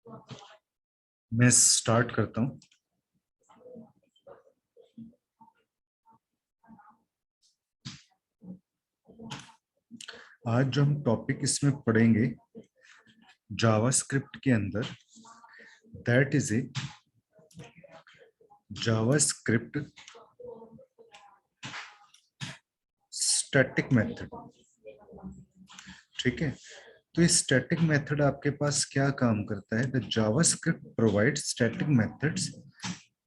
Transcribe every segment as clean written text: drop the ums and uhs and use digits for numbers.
मैं स्टार्ट करता हूं। आज जो हम टॉपिक इसमें पढ़ेंगे जावास्क्रिप्ट के अंदर, that is a JavaScript static method. ठीक है, तो इस स्टैटिक मेथड आपके पास क्या काम करता है? The JavaScript provides static methods.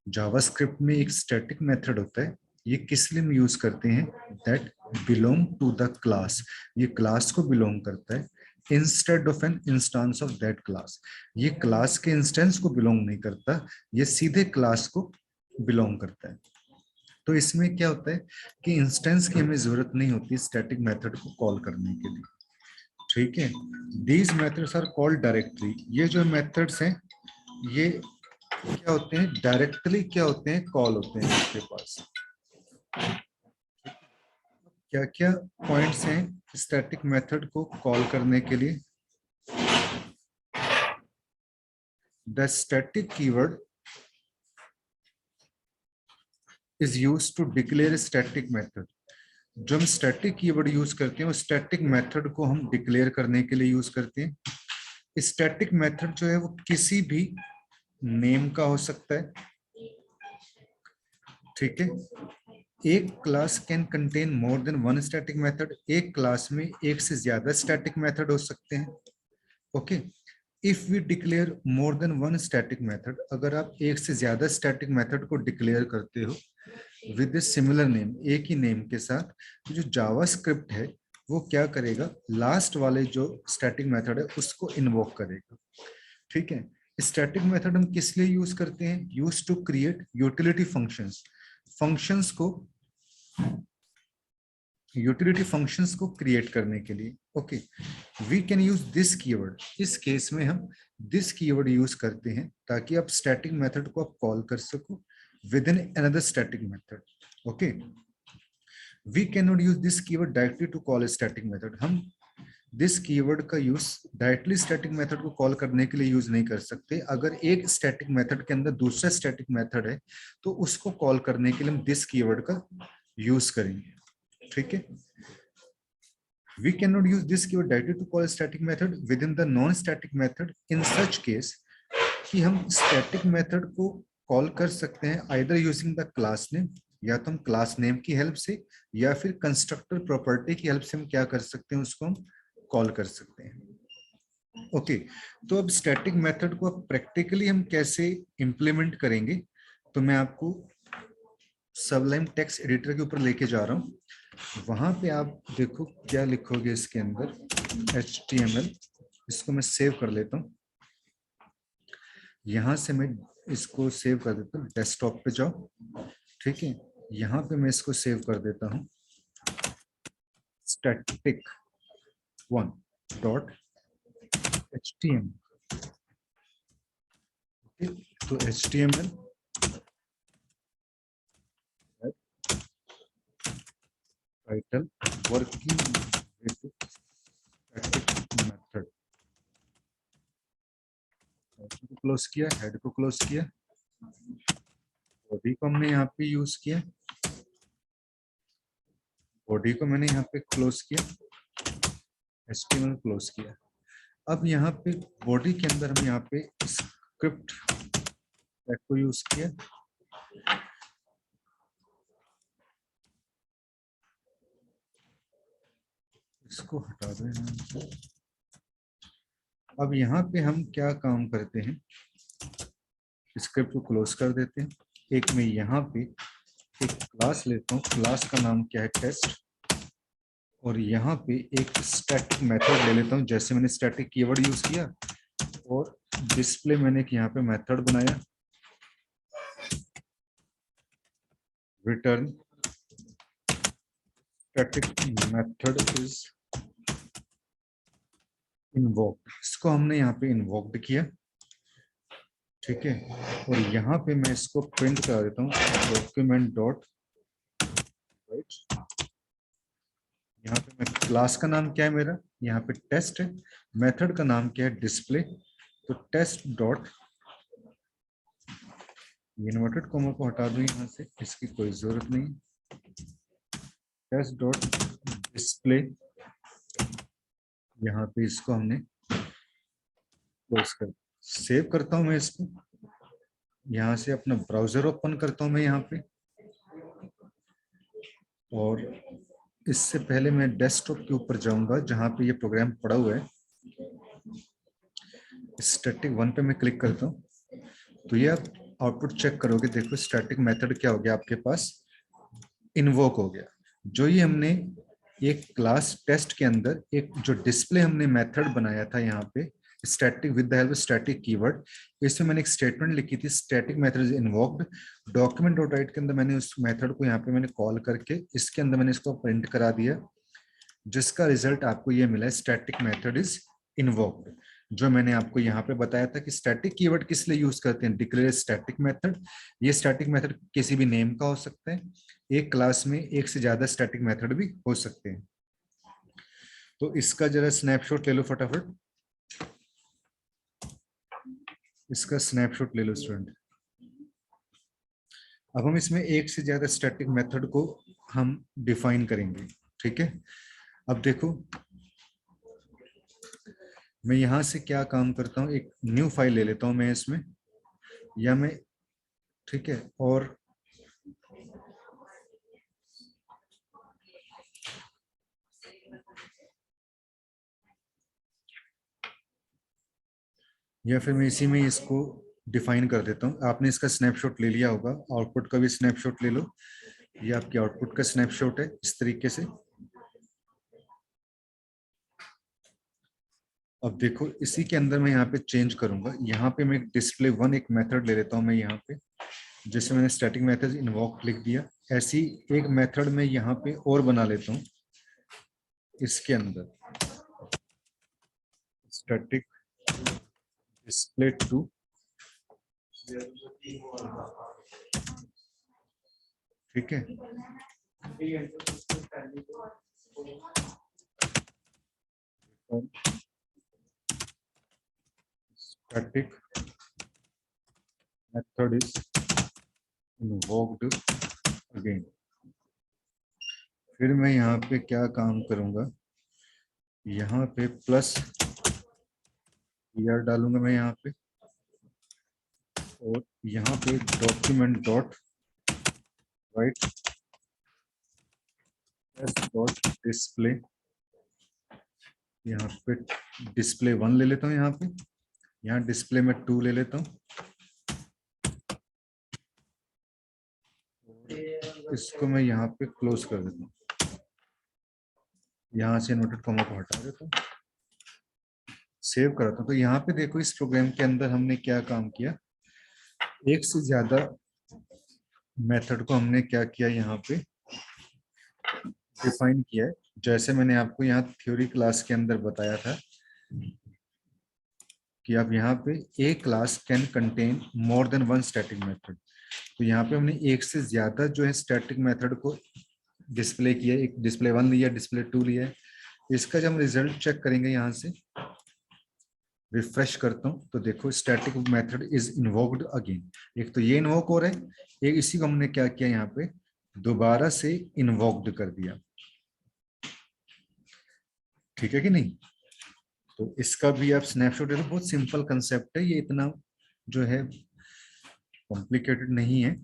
JavaScript में एक स्टैटिक मेथड होता है, ये किस लिए हम यूज करते हैं? That belong to the class, ये क्लास को बिलोंग करता है। Instead of an instance of that class, ये क्लास के इंस्टेंस को बिलोंग नहीं करता, ये सीधे क्लास को बिलोंग करता है। तो इसमें क्या होता है कि इंस्टेंस की हमें जरूरत नहीं होती स्टैटिक मेथड को कॉल करने के लिए। ठीक है, these methods are called directly. ये जो मेथड्स हैं ये क्या होते हैं? डायरेक्टली क्या होते हैं? कॉल होते हैं। आपके पास क्या क्या पॉइंट्स हैं स्टैटिक मेथड को कॉल करने के लिए? The static keyword is used to declare static method. जो हम स्टैटिक कीवर्ड यूज करते हैं वो स्टैटिक मेथड को हम डिक्लेयर करने के लिए यूज करते हैं। स्टैटिक मेथड जो है वो किसी भी नेम का हो सकता है। ठीक है, एक class can contain more than one static method. एक क्लास में एक से ज्यादा स्टैटिक मेथड हो सकते हैं। Okay, if we declare more than one static method, अगर आप एक से ज्यादा स्टैटिक मेथड को डिक्लेयर करते हो विद ए सिमिलर नेम, एक ही नेम के साथ, तो जो जावास्क्रिप्ट है वो क्या करेगा? लास्ट वाले जो स्टैटिक मेथड है उसको इन्वोक करेगा। ठीक है, स्टैटिक मेथड हम किस लिए यूज करते हैं? Use to create utility functions. Functions को, यूटिलिटी फंक्शंस को क्रिएट करने के लिए। Okay, we can use this keyword. इस केस में हम दिस कीवर्ड यूज करते हैं ताकि आप स्टैटिक मेथड को आप कॉल कर सको within another static method. Okay, we can not use this keyword directly to call static method. हम दिस कीवर्ड का यूज डायरेक्टली स्टैटिक मेथड को कॉल करने के लिए यूज नहीं कर सकते। अगर एक स्टैटिक मेथड के अंदर दूसरा स्टैटिक मेथड है तो उसको कॉल करने के लिए हम दिस कीवर्ड का यूज करेंगे। ठीक है, we cannot use this keyword directly to call a static method within the non-static method in such case कि हम static method को कॉल कर सकते हैं either using the class name, या तो हम क्लास नेम की हेल्प से या फिर कंस्ट्रक्टर प्रॉपर्टी की हेल्प से हम क्या कर सकते हैं? उसको हम कॉल कर सकते हैं। ओके, तो अब स्टैटिक मेथड को अब प्रैक्टिकली हम कैसे इंप्लीमेंट करेंगे? तो मैं आपको सबलाइम टेक्स्ट एडिटर के ऊपर लेके जा रहा हूं। वहां पे आप देखो क्या लिखोगे इसके अंदर, HTML। इसको मैं सेव कर लेता हूं। यहां से मैं इसको सेव कर देता हूं, डेस्कटॉप पे जाओ। ठीक है, यहां पे मैं इसको सेव कर देता हूं, static1.html। तो HTML title working with static method. को क्लोज किया, हेड को क्लोज किया, बॉडी को हमने यहाँ पे यूज किया, बॉडी को मैंने यहाँ पे क्लोज किया, HTML क्लोज किया। अब यहाँ पे बॉडी के अंदर हम यहाँ पे स्क्रिप्ट टैग को यूज किया। इसको हटा दो यहाँ से। अब यहाँ पे हम क्या काम करते हैं? स्क्रिप्ट को क्लोज कर देते हैं। एक मैं यहाँ पे एक क्लास लेता हूँ, क्लास का नाम क्या है? टेस्ट। और यहाँ पे एक स्टैटिक मेथड ले लेता हूँ, जैसे मैंने स्टैटिक कीवर्ड यूज किया, और डिस्प्ले मैंने एक यहाँ पे मेथड बनाया, return static method is invoked. इसको हमने यहाँ पे इन्वोक्ड किया। ठीक है, और यहाँ पे मैं इसको प्रिंट करा देता हूँ, डॉक्यूमेंट डॉट राइट। यहाँ पे मैं क्लास का नाम क्या है मेरा? यहाँ पे टेस्ट है। मेथड का नाम क्या है? डिस्प्ले। तो टेस्ट डॉट, इन्वर्टेड कॉमा को हटा दूं यहाँ से, इसकी कोई जरूरत नहीं। टेस्ट डॉट डिस्प्ले, यहाँ पे इसको हमने क्लोज कर, सेव करता हूं मैं इसको। यहाँ से अपना ब्राउजर ओपन करता हूं मैं यहाँ पे, और इससे पहले मैं डेस्कटॉप के ऊपर जाऊंगा जहां पे ये प्रोग्राम पड़ा हुआ है। स्टैटिक 1 पे मैं क्लिक करता हूँ, तो ये आप आउटपुट चेक करोगे। देखो स्टैटिक मेथड क्या हो गया आपके पास, इन्वोक हो गया। जो ये हमने एक क्लास टेस्ट के अंदर एक जो डिस्प्ले हमने मेथड बनाया था यहाँ पे, static with the help of static keyword, इसमें मैंने एक स्टेटमेंट लिखी थी, static method is invoked. Document dot right के अंदर मैंने उस मेथड को यहाँ पे मैंने कॉल करके इसके अंदर मैंने इसको प्रिंट करा दिया, जिसका रिजल्ट आपको ये मिला है, स्टैटिक मेथड इज इन्वोक्ड। जो मैंने आपको यहाँ पे बताया था कि स्टैटिक कीवर्ड किस लिए यूज करते हैं, डिक्लेयर स्टैटिक मेथड। ये स्टैटिक मेथड किसी भी नेम का हो सकता है, एक क्लास में एक से ज्यादा स्टैटिक मेथड भी हो सकते हैं। तो इसका जरा स्नैपशॉट ले लो फटाफट, इसका स्नैपशॉट ले लो स्टूडेंट। अब हम इसमें एक से ज्यादा स्टैटिक मेथड को हम डिफाइन करेंगे, ठीक है। अब देखो मैं यहां से क्या काम करता हूं, एक न्यू फाइल ले लेता हूं मैं इसमें, या मैं, ठीक है, और या फिर मैं इसी में इसको डिफाइन कर देता हूं। आपने इसका स्नैपशॉट ले लिया होगा, आउटपुट का भी स्नैपशॉट ले लो, ये आपके आउटपुट का स्नैपशॉट है इस तरीके से। अब देखो इसी के अंदर मैं यहाँ पे चेंज करूंगा, यहाँ पे मैं डिस्प्ले 1 एक मेथड ले लेता हूँ मैं यहाँ पे, जैसे मैंने स्टैटिक मेथड इन्वोक लिख दिया, ऐसी एक मेथड मैं यहाँ पे और बना लेता हूँ इसके अंदर, स्टैटिक डिस्प्ले 2, ठीक है। Static method is invoked again. फिर मैं यहाँ पे क्या काम करूंगा, यहाँ पे प्लस ER डालूंगा मैं यहाँ पे, और यहाँ पे document dot right dot display, यहाँ पे डिस्प्ले 1 ले लेता हूँ, यहाँ पे यहाँ डिस्प्ले में 2 ले लेता हूँ, इसको मैं यहाँ पे क्लोज कर देता हूँ, यहाँ से इन्वर्टेड कॉमा को हटा देता हूँ, सेव करता हूँ। तो यहाँ पे देखो इस प्रोग्राम के अंदर हमने क्या काम किया, एक से ज्यादा मेथड को हमने क्या किया, यहाँ पे डिफाइन किया है। जैसे मैंने आपको यहाँ थ्योरी क्लास के अंदर बताया था कि आप यहाँ पे a class can contain more than 1 static method. तो यहाँ पे हमने एक से ज्यादा जो है स्टैटिक मेथड को डिस्प्ले किया, एक डिस्प्ले 1 लिया, डिस्प्ले 2 लिया है। इसका जब हम रिजल्ट चेक करेंगे, यहाँ से रिफ्रेश करता हूँ, तो देखो static method is invoked again. एक तो ये इन्वोक हो रहा है, एक इसी को हमने क्या किया, यहाँ पे दोबारा से इन्वोक्ड कर दिया, ठीक है कि नहीं। तो इसका भी आप स्नैपशॉट ले लो, बहुत सिंपल कंसेप्ट है ये, इतना जो है कॉम्प्लिकेटेड नहीं है।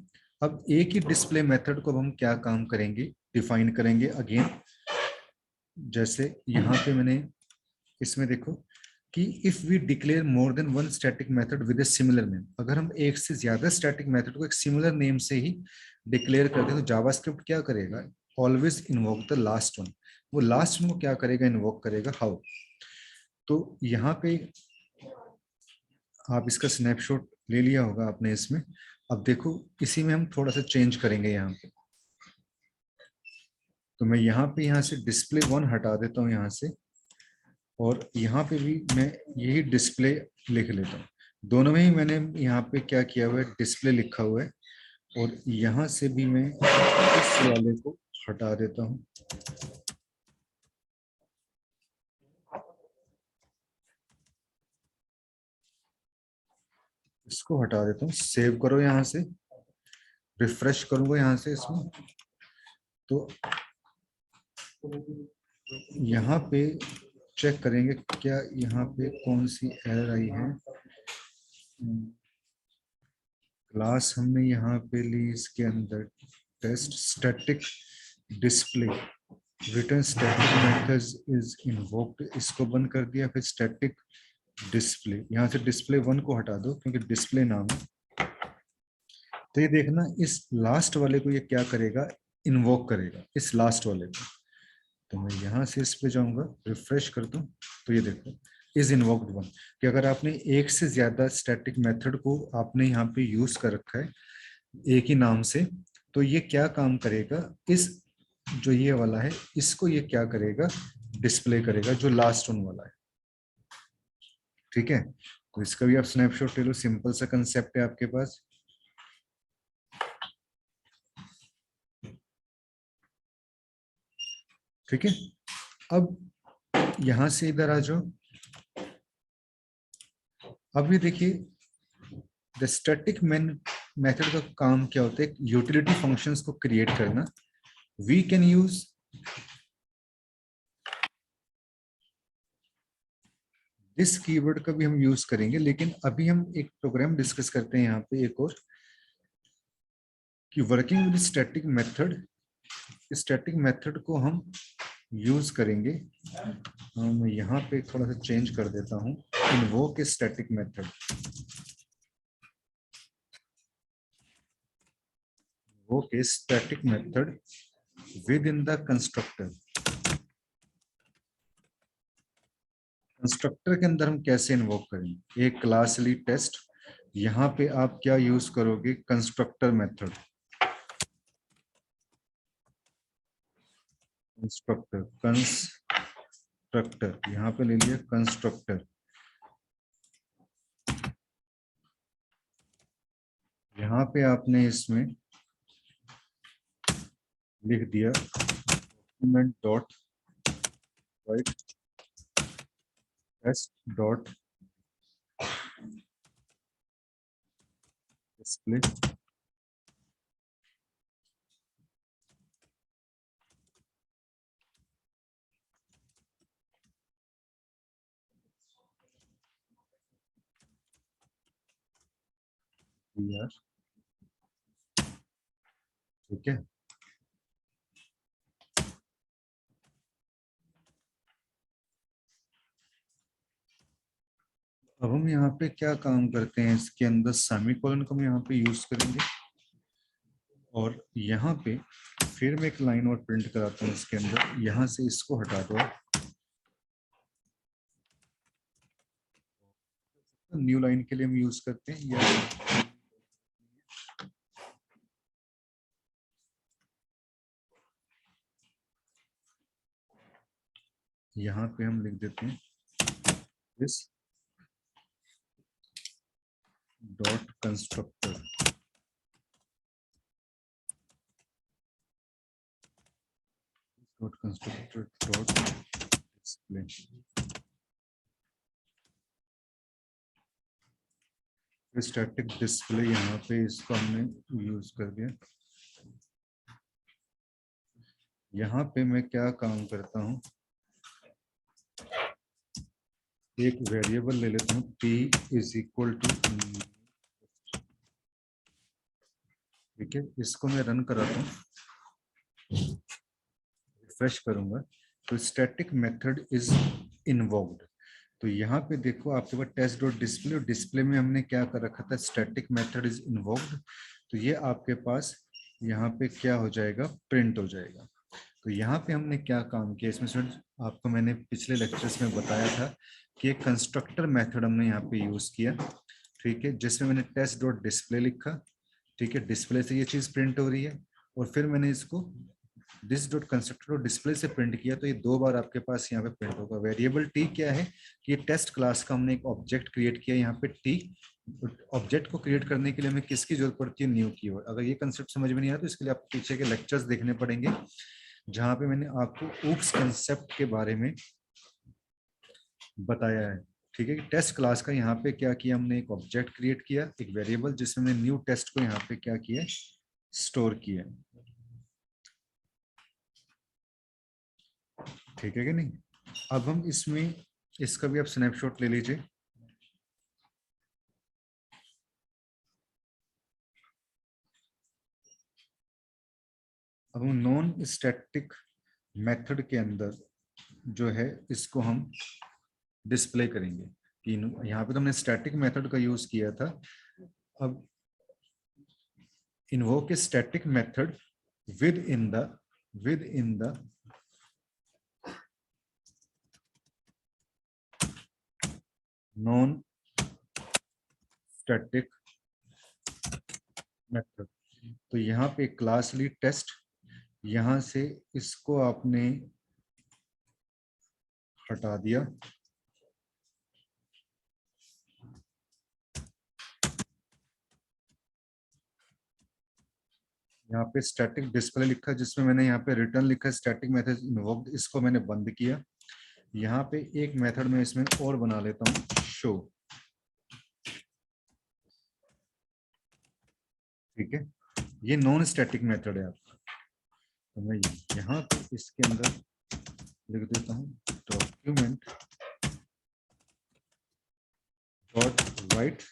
अब एक ही डिस्प्ले मेथड को अब हम क्या काम करेंगे, डिफाइन करेंगे अगेन। जैसे यहाँ पे मैंने इसमें देखो कि if we declare more than 1 static method with a similar name, अगर हम एक से ज्यादा स्टैटिक मेथड को एक सिमिलर नेम से ही डिक्लेयर करते हैं, तो जावास्क्रिप्ट क्या करेगा, always invoke the last one. वो लास्ट वन को क्या करेगा, इन्वोक करेगा। हाउ, तो यहाँ पे आप इसका स्नैपशॉट ले लिया होगा आपने इसमें। अब देखो इसी में हम थोड़ा सा चेंज करेंगे यहाँ पे, तो मैं यहाँ से डिस्प्ले 1 हटा देता हूँ यहाँ से, और यहाँ पे भी मैं यही डिस्प्ले लिख लेता हूँ। दोनों में ही मैंने यहाँ पे क्या किया हुआ है, डिस्प्ले लिखा हुआ है, और यहाँ से भी मैं इस वाले को हटा देता हूँ। इसको हटा देता हूँ, सेव करो, यहाँ से रिफ्रेश करूंगा यहाँ से इसमें, तो यहाँ पे चेक करेंगे क्या यहाँ पे कौन सी एरर आई है। क्लास हमने यहाँ पे ली, इसके अंदर test static display return static methods is invoked, इसको बंद कर दिया। फिर स्टैटिक डिस्प्ले, यहाँ से डिस्प्ले 1 को हटा दो क्योंकि डिस्प्ले नाम है। तो ये देखना इस लास्ट वाले को ये क्या करेगा, इन्वोक करेगा इस लास्ट वाले को। तो मैं यहाँ से इस पे जाऊंगा, रिफ्रेश कर दूं, तो ये देखो इज इन्वोक्ड वन, कि अगर आपने एक से ज्यादा स्टैटिक मेथड को आपने यहाँ पे यूज कर रखा है एक ही नाम से, तो ये क्या काम करेगा, इस जो ये वाला है इसको ये क्या करेगा, डिस्प्ले करेगा, जो लास्ट वन वाला है। ठीक है, तो इसका भी आप स्नैपशॉट ले लो, सिंपल सा कंसेप्ट है आपके पास। ठीक है, अब यहां से इधर आ जाओ। अब ये देखिए द स्टैटिक मेथड का काम क्या होता है, यूटिलिटी फंक्शंस को क्रिएट करना। We can use this keyword का भी हम यूज करेंगे, लेकिन अभी हम एक प्रोग्राम डिस्कस करते हैं यहाँ पे एक और, कि working with static method, static method को हम यूज करेंगे। मैं यहाँ पे थोड़ा सा चेंज कर देता हूँ, invoke a static method, invoke a static method with in the constructor. Constructor के अंदर हम कैसे इन्वोक करेंगे, एक क्लास ली टेस्ट, यहाँ पे आप क्या यूज करोगे, कंस्ट्रक्टर मेथड, कंस्ट्रक्टर यहाँ पे ले लिया कंस्ट्रक्टर। यहाँ पे आपने इसमें लिख दिया document dot write test dot display, ठीक है। अब हम यहाँ पे क्या काम करते हैं, इसके अंदर सेमीकोलन को हम यहाँ पे यूज करेंगे, और यहाँ पे फिर मैं एक लाइन और प्रिंट कराता हूँ इसके अंदर, यहाँ से इसको हटा दो, न्यू लाइन के लिए हम यूज करते हैं या यहाँ पे हम लिख देते हैं this dot constructor, dot constructor dot display. Static display यहाँ पे इसको हमने यूज कर दिया। यहाँ पे मैं क्या काम करता हूँ, एक वेरिएबल ले लेता हूँ p इज इक्वल टू, ठीक है, इसको मैं रन कराता हूँ, रिफ्रेश करूंगा, तो स्टैटिक मेथड इज इन्वोक्ड। तो यहाँ पे देखो आपके पास टेस्ट डॉट डिस्प्ले, और डिस्प्ले में हमने क्या कर रखा था, स्टैटिक मेथड इज इन्वोक्ड। तो ये आपके पास यहाँ पे क्या हो जाएगा, प्रिंट हो जाएगा। तो यहाँ पे हमने क्या काम किया इसमें स्टूडेंट्स, आपको मैंने पिछले लेक्चर्स में बताया था कि एक कंस्ट्रक्टर मेथड हमने यहाँ पे यूज किया, ठीक है, जिसमें मैंने टेस्ट डॉट डिस्प्ले लिखा, ठीक है, डिस्प्ले से ये चीज प्रिंट हो रही है, और फिर मैंने इसको दिस डॉट कंस्ट्रक्टर और डिस्प्ले से प्रिंट किया, तो ये दो बार आपके पास यहाँ पे प्रिंट होगा। वेरिएबल टी क्या है, कि टेस्ट क्लास का हमने एक ऑब्जेक्ट क्रिएट किया, यहाँ पे टी, ऑब्जेक्ट को क्रिएट करने के लिए हमें किसकी जरूरत पड़ती है, न्यू कीवर्ड। अगर ये कंसेप्ट समझ में नहीं आया तो इसके लिए आपको पीछे के लेक्चर्स देखने पड़ेंगे, जहां पे मैंने आपको ऊप्स कंसेप्ट के बारे में बताया है। ठीक है, टेस्ट क्लास का यहाँ पे क्या किया हमने, एक ऑब्जेक्ट क्रिएट किया, एक वेरिएबल, जिसमें हमने न्यू टेस्ट को यहाँ पे क्या किया, स्टोर किया। ठीक है कि नहीं। अब हम इसमें इसका भी आप स्नैपशॉट ले लीजिए। अब हम नॉन स्टैटिक मेथड के अंदर जो है इसको हम डिस्प्ले करेंगे कि यहाँ पे तो हमने स्टैटिक मेथड का यूज किया था। अब invoke a static method with in the non static method. तो यहाँ पे क्लास ली टेस्ट, यहाँ से इसको आपने हटा दिया। यहाँ पे स्टैटिक डिस्प्ले लिखा, जिसमें मैंने यहाँ पे रिटर्न लिखा स्टैटिक मेथड इन्वोक्ड, इसको मैंने बंद किया। यहाँ पे एक मेथड में इसमें और बना लेता हूँ, शो। ठीक है, ये नॉन स्टैटिक मेथड है आपका। तो मैं यहाँ पे इसके अंदर लिख देता हूँ document dot right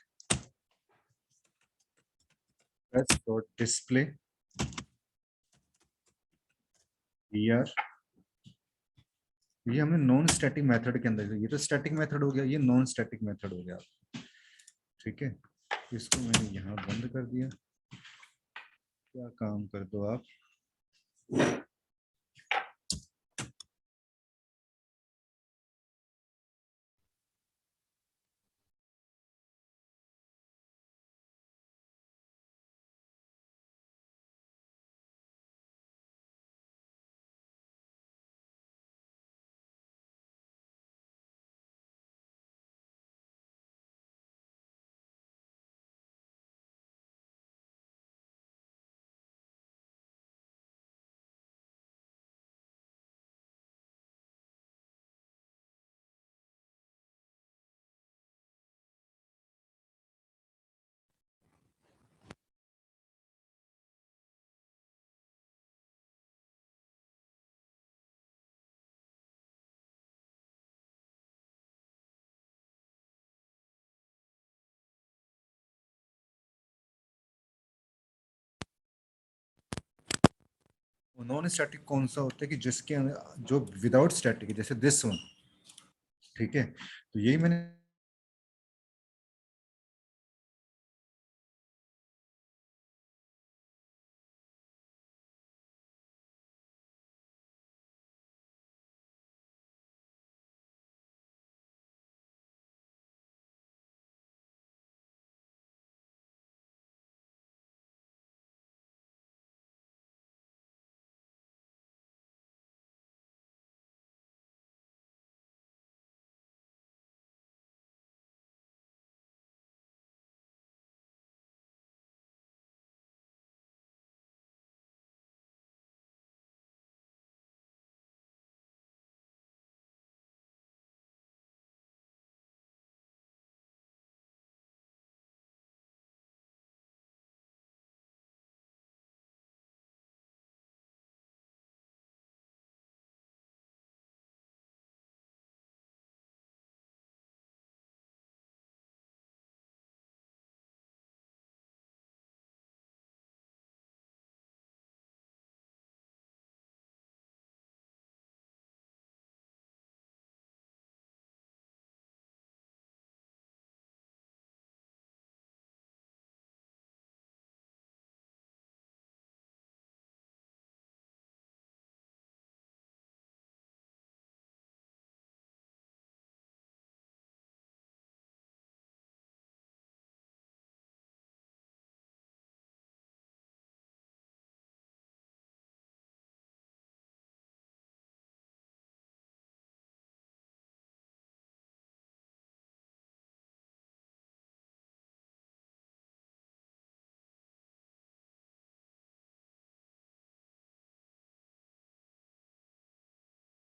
dot display ER. ये हमने नॉन स्टैटिक मेथड के अंदर, ये तो स्टैटिक मेथड हो गया, ये नॉन स्टैटिक मेथड हो गया। ठीक है, इसको मैंने यहाँ बंद कर दिया। क्या काम कर दो आप, नॉन स्टैटिक कौन सा होता है कि जिसके जो विदाउट स्टैटिक, जैसे दिस वन। ठीक है, तो यही मैंने